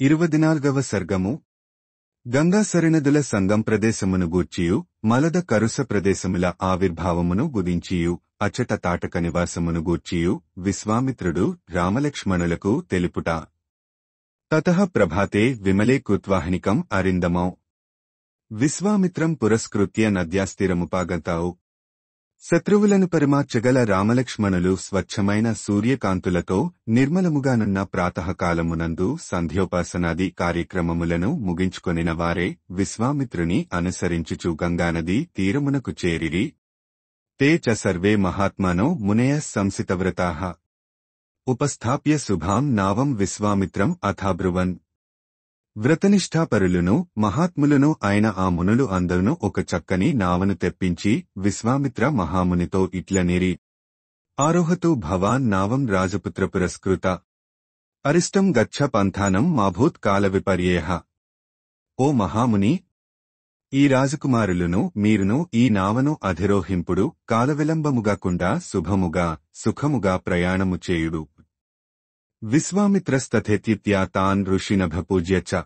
24వ సర్గము గంగా సరినదుల సంగం ప్రదేశమును గూర్చియు మలద కరుస ప్రదేశముల ఆవిర్భావమును గురించియు అచట తాటక నివాసమును గూర్చియు విశ్వామిత్రుడు రామలక్ష్మణులకు తెలుపుట. తతః ప్రభాతే విమలే కృత్వాహ్నికం అరిందమౌ విశ్వామిత్రం పురస్కృత్య నద్యాస్థిరముపాగతావు. శత్రువులను పరిమార్చగల రామలక్ష్మణులు స్వచ్ఛమైన సూర్యకాంతులతో నిర్మలముగానున్న ప్రాతఃకాలమునందు సంధ్యోపాసనాది కార్యక్రమములను ముగించుకొనిన వారే విశ్వామిత్రుని అనుసరించుచు గంగానదీ తీరమునకు చేరిరి. తే చ సర్వే మహాత్మానో మునయః సంసితవ్రతాః ఉపస్థాప్య శుభాం నావం విశ్వామిత్రం అథాబ్రువన్. వ్రతనిష్ఠాపరులును మహాత్ములును అయిన ఆ మునులు అందరును ఒక చక్కని నావను తెప్పించి విశ్వామిత్ర మహామునితో ఇట్లనిరి. ఆరోహతు భవాన్ నావం రాజపుత్ర పురస్కృత అరిష్టం గచ్చ పంథానం మాభూత్ కాల విపర్యేహ. ఓ మహాముని, ఈ రాజకుమారులును మీరును ఈ నావను అధిరోహింపుడు, కాలవిలంబముగాకుండా శుభముగా సుఖముగా ప్రయాణము చేయుడు. విశ్వామిత్రస్తథేత్యుక్త్యా తాన్ ఋషినభపూజ్య చ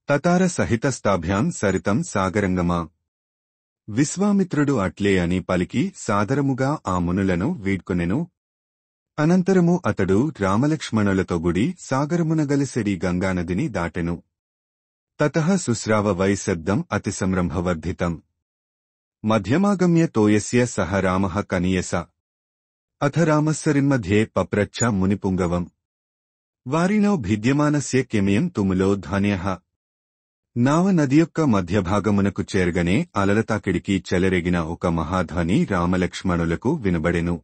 తతార సహితస్తాభ్యాం సరితం సాగరంగమా. విశ్వామిత్రుడు అట్లే అని పలికి సాదరముగా ఆ మునులను వీడ్కొనెను. అనంతరము అతడు రామలక్ష్మణులతో గుడి సాగరమునగలిసెడి గంగానదిని దాటెను. తతః శుశ్రావ వై శబ్దం అతిసంరంభవర్ధితం మధ్యమాగమ్య తోయస్య సహ రామః కనీయస అథ రామస్సరిన్మధ్యే పప్రచ్ఛ మునిపుంగవం వారినో భిద్యమానస్య కిమయం తుములో ధ్వన్యః. నావ నది యొక్క మధ్యభాగమునకు చేరగనే అలలతాకిడికి చెలరేగిన ఒక మహాధ్వని రామలక్ష్మణులకు వినబడెను.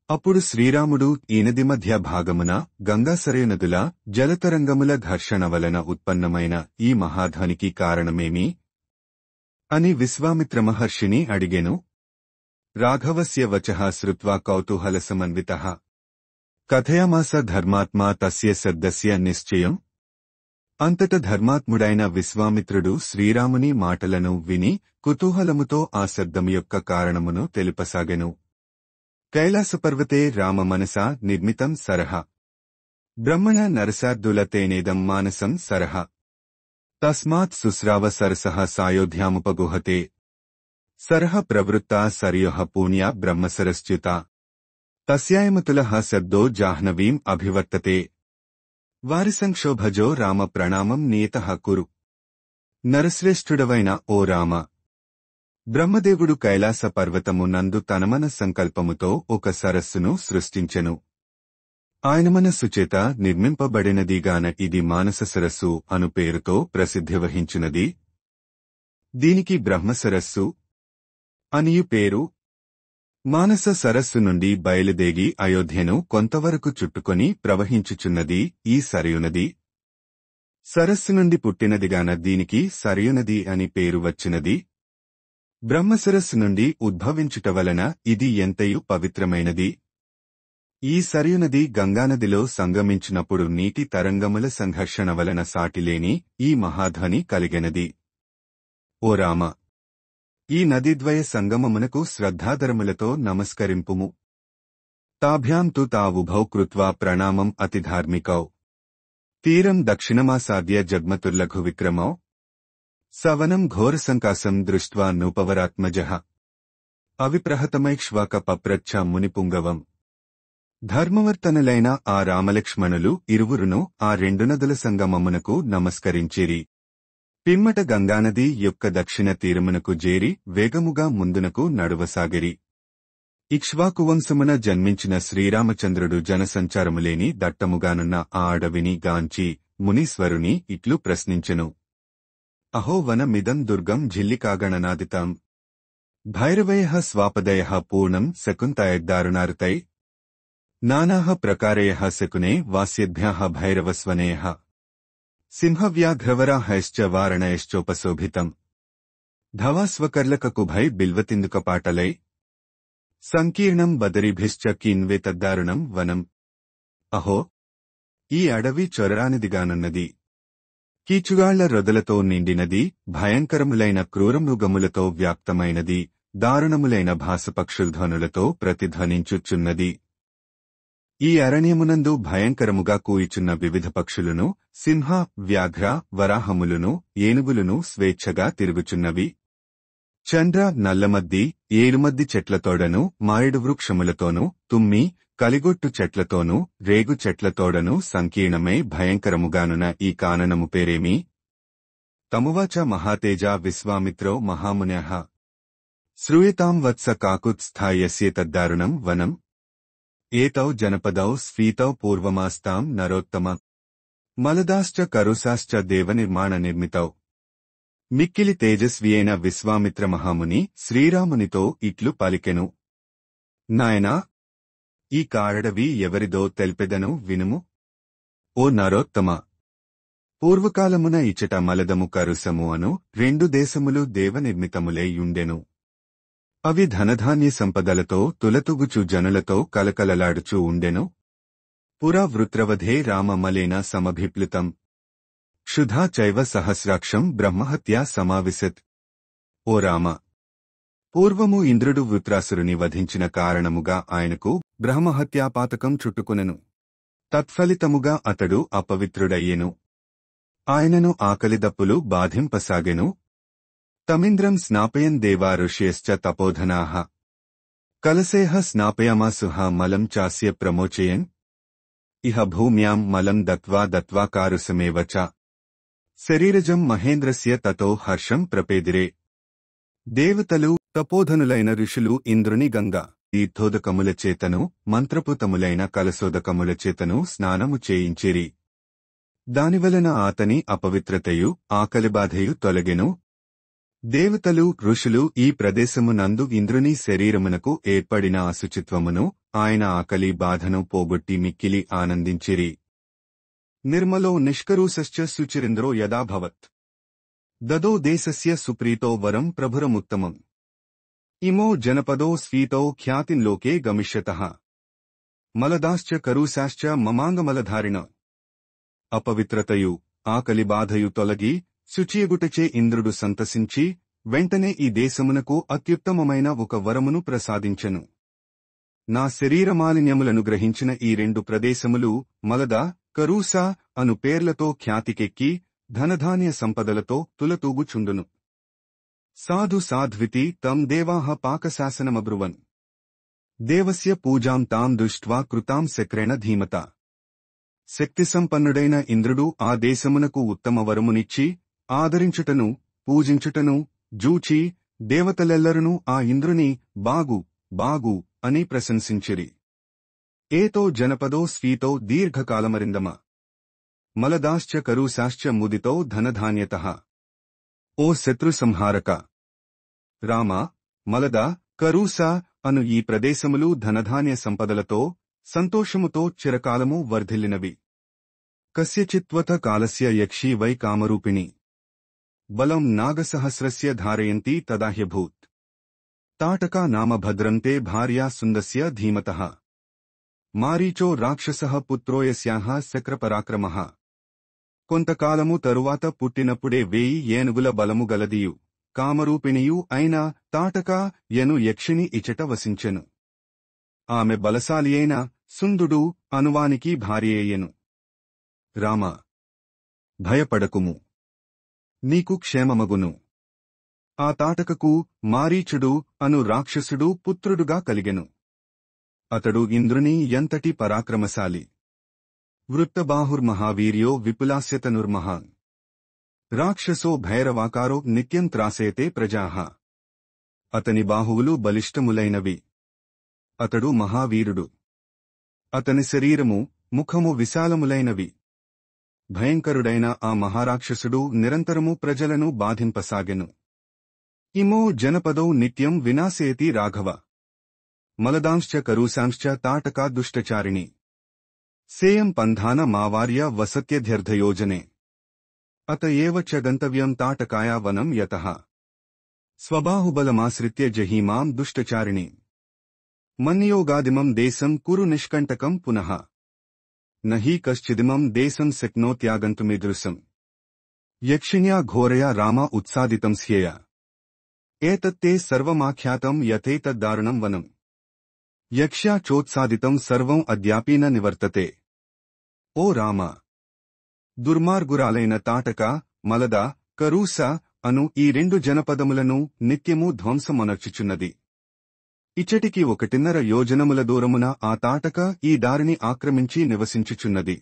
అప్పుడు శ్రీరాముడు ఈ నది మధ్య భాగమున గంగాసరయునదుల జలతరంగముల ఘర్షణ వలన ఉత్పన్నమైన ఈ మహాధ్వనికి కారణమేమి అని విశ్వామిత్ర మహర్షిని అడిగెను. రాఘవస్య వచః శ్రుత్వా కౌతూహలసమన్వితః కథయామాస ధర్మాత్మా తస్య శబ్దస్య నిశ్చయం. అంతట ధర్మాత్ముడైన విశ్వామిత్రుడు శ్రీరాముని మాటలను విని కుతూహలముతో ఆ శబ్దము యొక్క కారణమును తెలుపసాగెను. కైలాసపర్వతే రామ మనసా నిర్మితం సరః బ్రహ్మణ నరసార్దుల తేనేదం మానసం సరః తస్మాత్ శుశ్రావ సరసః సాయోధ్యాముపగుహతే సరః ప్రవృత్తా సరయోః పుణ్యా బ్రహ్మసరశ్చ్యుతా తస్యాయమతులః శబ్దో జాహ్నవీం అభివర్తతే వారిసంక్షోభజో రామ ప్రణామం నియతః కురు. నరశ్రేష్ఠుడవైన ఓ రామ, బ్రహ్మదేవుడు కైలాస పర్వతము నందు తనమన సంకల్పముతో ఒక సరస్సును సృష్టించెను. ఆయన మనస్సుచేత నిర్మింపబడినదిగాన ఇది మానస సరస్సు అను పేరుతో ప్రసిద్ధి వహించునది. దీనికి బ్రహ్మసరస్సు అనియు పేరు. మానస సరస్సు నుండి బయలుదేగి అయోధ్యను కొంతవరకు చుట్టుకొని ప్రవహించుచున్నది ఈ సరయునది. సరస్సు నుండి పుట్టినదిగాన దీనికి సరయునది అని పేరు వచ్చినది. బ్రహ్మసరస్సు నుండి ఉద్భవించుట వలన ఇది ఎంతయు పవిత్రమైనది. ఈ సరయునది గంగానదిలో సంగమించినప్పుడు నీటి తరంగముల సంఘర్షణ వలన సాటిలేని ఈ మహాధ్వని కలిగెనది. ఓ రామ, ఈ నదీద్వయ సంగమమునకు శ్రద్ధాధరములతో నమస్కరింపుము. తాభ్యాం తు తావుభౌ కృత్వా ప్రణామం అతిధార్మికౌ తీరం దక్షిణమాసాద్య జగ్మతుర్లఘు విక్రమౌ సవనం ఘోరసంకాసం దృష్ట్వా నూపవరాత్మజః అవిప్రహతమైక్ష్వాక పప్రచ్ఛ మునిపుంగవం. ధర్మవర్తనులైన ఆ రామలక్ష్మణులు ఇరువురును ఆ రెండు నదుల సంగమమునకు నమస్కరించిరి. పిమ్మట గంగానది యొక్క దక్షిణ తీరమునకు జేరి వేగముగా ముందునకు నడువసాగిరి. ఇక్ష్వాకువంశమున జన్మించిన శ్రీరామచంద్రుడు జనసంచారములేని దట్టముగానున్న ఆ అడవిని గాంచి మునీశ్వరుని ఇట్లు ప్రశ్నించెను. అహో వనమిదం దుర్గం ఝిల్లికాగణనాదితం భైరవయః స్వాపదయః పూర్ణం శకుంతయద్దారుణారుతై నానాః ప్రకారయః శకునే వాస్యద్భ్యాః భైరవస్వనేయః సింహవ్యాఘ్రవరాహైశ్చ వారణయశ్చోపశోభితం ధవాస్వకర్లకకుభై బిల్వతిందుకపాటలై సంకీర్ణం బదరిభిశ్చ కిన్వేతద్దారుణం వనం. అహో, ఈ అడవి చొరరానిదిగానున్నది. కీచుగాళ్ల రొదలతో నిండినది, భయంకరములైన క్రూరమృగములతో వ్యాప్తమైనది, దారుణములైన భాసపక్షుల్ధ్వనులతో ప్రతిధ్వనించుచున్నది. ఈ అరణ్యమునందు భయంకరముగా కూయిచున్న వివిధ పక్షులను, సింహ, వ్యాఘ్ర, వరాహములను, ఏనుగులను స్వేచ్ఛగా తిరుగుచున్నవి. చంద్ర, నల్లమద్ది, ఏలుమద్ది చెట్లతోడను, మారేడు వృక్షములతోనూ, తుమ్మి, కలిగొట్టు చెట్లతోనూ, రేగు చెట్లతోడను సంకీర్ణమై భయంకరముగానున్న ఈ కాననము పేరేమి? తమువాచ మహాతేజ విశ్వామిత్రో మహామున్యః శ్రూయతాం వత్స కాకుత్స్థాయస్యేతద్దారుణం వనం ఏతౌ జనపదౌ స్ఫీతౌ పూర్వమాస్తాం నరోత్తమ మలదాశ్చ కరుసాశ్చ దేవనిర్మాణ నిర్మితౌ. మిక్కిలి తేజస్వియైన విశ్వామిత్ర మహాముని శ్రీరామునితో ఇట్లు పలికెను. నాయనా, ఈ కారడవి ఎవరిదో తెల్పెదను వినుము. ఓ నరోత్తమ, పూర్వకాలమున ఇచట మలదము కరుసము అను 2 దేశములు దేవనిర్మితములై యుండెను. అవి ధనధాన్య సంపదలతో తులతుగుచు జనులతో కలకలలాడుచూ ఉండెను. పురా వృత్రవధే రామమలేన సమభిప్లుతం క్షుధా చైవ సహస్రాక్షం బ్రహ్మహత్యా సమావిశత్. ఓ రామ, పూర్వము ఇంద్రుడు వృత్రాసురుని వధించిన కారణముగా ఆయనకు బ్రహ్మహత్యాపాతకం చుట్టుకునెను. తత్ఫలితముగా అతడు అపవిత్రుడయ్యెను. ఆయనను ఆకలిదప్పులు బాధింపసాగెను. తమింద్రం స్నాపయన్ దేవా ఋష్యశ్చ తపోధనాః కలసేహ స్నాపయామాసుః మలం చాస్య ప్రమోచయన్ ఇహ భూమ్యాం మలం దత్వా దత్వా కారుసమేవ చ శరీరజం మహేంద్రస్య తతో హర్షం ప్రపేదిరే. దేవతలు, తపోధనులైన ఋషులు ఇంద్రుని గంగా తీర్థోదకముల చేతను, మంత్రపుతములైన కలసోదకముల చేతను స్నానము చేయించిరి. దానివలన ఆతని అపవిత్రతయు, ఆకలిబాధయు తొలగెను. దేవతలు, ఋషులు ఈ ప్రదేశమునందు ఇంద్రుని శరీరమునకు ఏర్పడిన అశుచిత్వమును, ఆయన ఆకలి బాధను పోగొట్టి మిక్కిలి ఆనందించిరి. నిర్మలో నిష్కరుషశ్చ శుచిరింద్రో యదాభవత్ దదో దేశస్య సుప్రీతో వరం ప్రభురముత్తమం ఇమో జనపదో స్ఫీతో ఖ్యాతిన్లోకే గమిష్యతః మలదాశ్చ కరుసాశ్చ మమాంగమలధారిణ. అపవిత్రతయు, ఆకలిబాధయు తొలగి శుచియగుటచే ఇంద్రుడు సంతసించి వెంటనే ఈ దేశమునకు అత్యుత్తమమైన ఒక వరమును ప్రసాదించెను. నా శరీరమాలిన్యములను గ్రహించిన ఈ 2 ప్రదేశములు మలద, కరూస అను పేర్లతో ఖ్యాతికెక్కి ధనధాన్య సంపదలతో తులతూగుచుండును. సాధు సాధ్వితి తం దేవాః పాకశాసనమబ్రువన్ దేవస్య పూజాం తాం దృష్ట్వా కృతాం శక్రేణ ధీమత. శక్తిసంపన్నుడైన ఇంద్రుడు ఆ దేశమునకు ఉత్తమ వరమునిచ్చి ఆదరించుటను, పూజించుటను జూచి దేవతలెల్లరునూ ఆ ఇంద్రుని బాగు బాగు అని ప్రశంసించిరి. ఏతో జనపదో స్ఫీతో దీర్ఘకాలమరిందమ మలదాశ్చ కరుసాశ్చ ముదితో ధనధాన్యతః. ఓ శత్రుసంహారక రామ, మలద, కరూస అను ఈ ప్రదేశములు ధనధాన్య సంపదలతో, సంతోషముతో చిరకాలము వర్ధిల్లినవి. కస్యచిత్వత కాలస్య యక్షీ వై కామరూపిణి బలం నాగసహస్రస్య ధారయంతి తదాహ్యభూత్ తాటకా నామ భద్రంతే భార్యా సుందస్య ధీమతః మారీచో రాక్షసః పుత్రో యస్యాః శక్రపరాక్రమః. కొంతకాలము తరువాత పుట్టినప్పుడే 1000 ఏనుగుల బలము గలదియు కామరూపిణియు అయిన తాటకా యను యక్షిని ఇచట వసించెను. ఆమె బలశాలియైన సుందుడు అనువానికి భార్యయ్యెను. రామ, భయపడకుము, నీకు క్షేమమగును. ఆ తాటకకు మారీచుడు అను రాక్షసుడు పుత్రుడుగా కలిగెను. అతడు ఇంద్రుని ఎంతటి పరాక్రమశాలి. వృత్తబాహుర్మహావీర్యో విపులాస్యతనుర్మహాన్ రాక్షసో భైరవాకారో నిత్యం త్రాసేతే ప్రజాః. అతని బాహువులు బలిష్టములైనవి. అతడు మహావీరుడు. అతని శరీరము, ముఖము విశాలములైనవి. భయంకరుడైన ఆ మహారాక్షసుడు నిరంతరము ప్రజలను బాధింపసాగెను. ఇమో జనపదౌ నిత్యం వినాశేతి రాఘవ మలదాంశ్చ కరూసాంశ్చ తాటకా దుష్టచారిణి సేయం పంధాన మావార్య వసత్యధ్యర్థయోజనే అత ఏవ చ గంతవ్యం తాటకాయా వనం యతః స్వబాహుబలమాశ్రిత్య జహీమాం దుష్టచారిణి మన్యోగాదిమం దేశం కురు నిష్కంటకం పునః నహి కశ్చిదిమం దేశం శక్నోత్యాగంతుమీదృశం. యక్షిణ్యా ఘోరయా రామ ఉత్సాదితం స్యేయ ఏతత్తే సర్వమాఖ్యాతం యథేతద్దారుణం వనం. యక్ష్యా చోత్సాదితం సర్వం అద్యాపి న నివర్తతే. ఓ రామ! దుర్మార్గురాలైన తాటక, మలద, కరూస అను ఈ 2 జనపదములను నిత్యము ధ్వంసమొనర్చుచున్నది. ఇచ్చటికి 1.5 యోజనముల దూరమున ఆ తాటక ఈ దారిని ఆక్రమించి నివసించుచున్నది.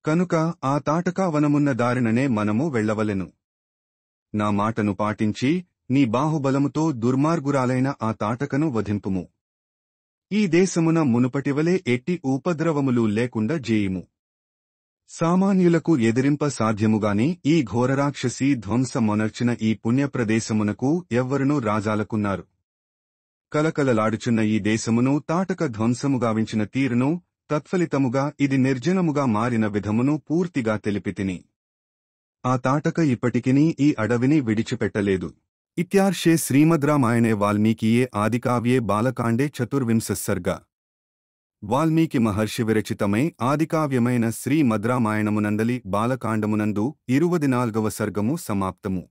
కనుక ఆ తాటక వనమున్న దారిననే మనము వెళ్ళవలెను. నా మాటను పాటించి నీ బాహుబలముతో దుర్మార్గురాలైన ఆ తాటకను వధింపుము. ఈ దేశమున మునుపటివలే ఎట్టి ఉపద్రవములు లేకుండా జేయుము. సామాన్యులకు ఎదిరింప సాధ్యముగాని ఈ ఘోరరాక్షసి ధ్వంసమొనర్చిన ఈ పుణ్యప్రదేశమునకు ఎవ్వరునూ రాజాలకున్నారు. కలకలలాడుచున్న ఈ దేశమును తాటక ధ్వంసముగావించిన తీరును, తత్ఫలితముగా ఇది నిర్జనముగా మారిన విధమును పూర్తిగా తెలిపితిని. ఆ తాటక ఇప్పటికినీ ఈ అడవిని విడిచిపెట్టలేదు. ఇత్యార్షే శ్రీమద్రామాయణే వాల్మీకియే ఆదికావ్యే బాలకాండే 24 సర్గ. వాల్మీకి మహర్షి విరచితమై ఆదికావ్యమైన శ్రీమద్రామాయణమునందలి బాలకాండమునందు 24వ సర్గము సమాప్తము.